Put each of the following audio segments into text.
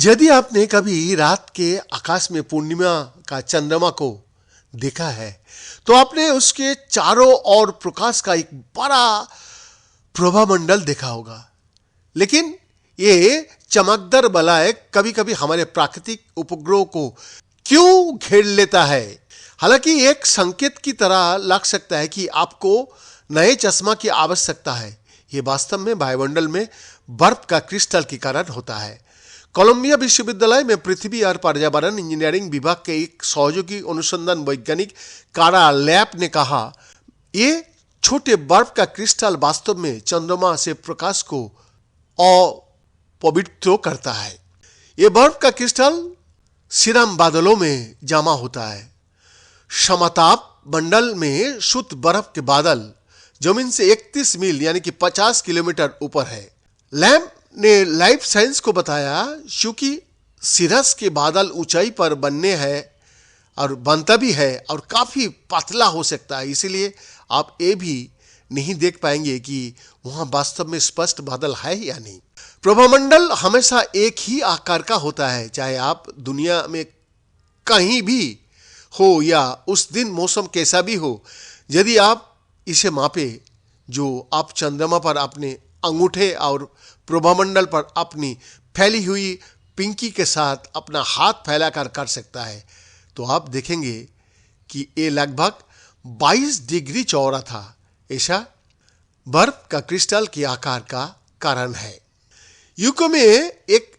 यदि आपने कभी रात के आकाश में पूर्णिमा का चंद्रमा को देखा है तो आपने उसके चारों ओर प्रकाश का एक बड़ा प्रभामंडल देखा होगा। लेकिन ये चमकदार बलय कभी कभी हमारे प्राकृतिक उपग्रह को क्यों घेर लेता है। हालांकि एक संकेत की तरह लग सकता है कि आपको नए चश्मा की आवश्यकता है। ये वास्तव में वायुमंडल में बर्फ का क्रिस्टल के कारण होता है। कोलंबिया विश्वविद्यालय में पृथ्वी और पर्यावरण इंजीनियरिंग विभाग के एक सहयोगी अनुसंधान वैज्ञानिक कारा लैप ने कहा, ये छोटे बर्फ का क्रिस्टल वास्तव में चंद्रमा से प्रकाश को अपवित्र करता है। ये बर्फ का क्रिस्टल सिरम बादलों में जमा होता है। समताप मंडल में शुद्ध बर्फ के बादल जमीन से 31 मील यानी कि 50 किलोमीटर ऊपर है। लैम्प ने लाइफ साइंस को बताया, क्योंकि सिरस के बादल ऊंचाई पर बनने हैं और बनता भी है और काफी पतला हो सकता है, इसलिए आप ये भी नहीं देख पाएंगे कि वहां वास्तव में स्पष्ट बादल है या नहीं। प्रभामंडल हमेशा एक ही आकार का होता है, चाहे आप दुनिया में कहीं भी हो या उस दिन मौसम कैसा भी हो। यदि आप इसे मापे जो आप चंद्रमा पर अपने अंगूठे और प्रभामंडल पर अपनी फैली हुई पिंकी के साथ अपना हाथ फैलाकर कर सकता है, तो आप देखेंगे कि ये लगभग 22 डिग्री चौड़ा था। ऐसा बर्फ का क्रिस्टल के आकार का कारण है। यूके में एक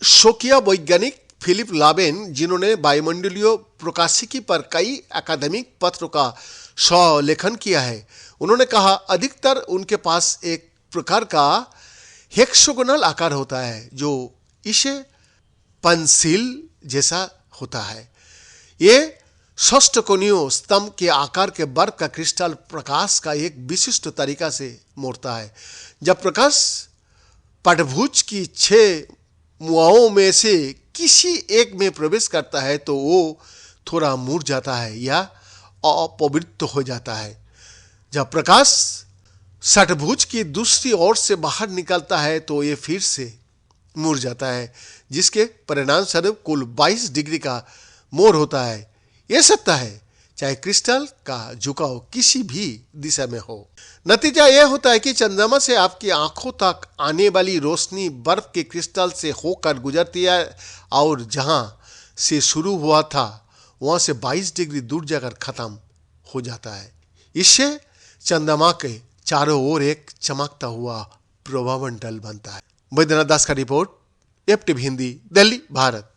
शौकिया वैज्ञानिक फिलिप लाबेन, जिन्होंने वायुमंडलीय प्रकाशिकी पर कई अकादमिक पत्रों का सह-लेखन किया है, उन्होंने कहा अधिकतर उनके पास एक प्रकार का हेक्सागोनल आकार होता है जो इसे पेंसिल जैसा होता है। ये षष्ठकोणीय स्तंभ के आकार के बर्फ का क्रिस्टल प्रकाश का एक विशिष्ट तरीका से मोड़ता है। जब प्रकाश पटभुज की 6 मुआओं में से किसी एक में प्रवेश करता है तो वो थोड़ा मुड़ जाता है या अपवित्र हो जाता है। जब प्रकाश षटभुज की दूसरी ओर से बाहर निकलता है तो ये फिर से मुड़ जाता है, जिसके परिणाम स्वरूप कुल 22 डिग्री का मोड़ होता है। यह सत्य है चाहे क्रिस्टल का झुकाव किसी भी दिशा में हो। नतीजा यह होता है कि चंद्रमा से आपकी आंखों तक आने वाली रोशनी बर्फ के क्रिस्टल से होकर गुजरती है और जहां से शुरू हुआ था वहां से 22 डिग्री दूर जाकर खत्म हो जाता है। इससे चंद्रमा के चारों ओर एक चमकता हुआ प्रभामंडल बनता है। बैद्यनाथ दास का रिपोर्ट, एफटीवी हिंदी, दिल्ली, भारत।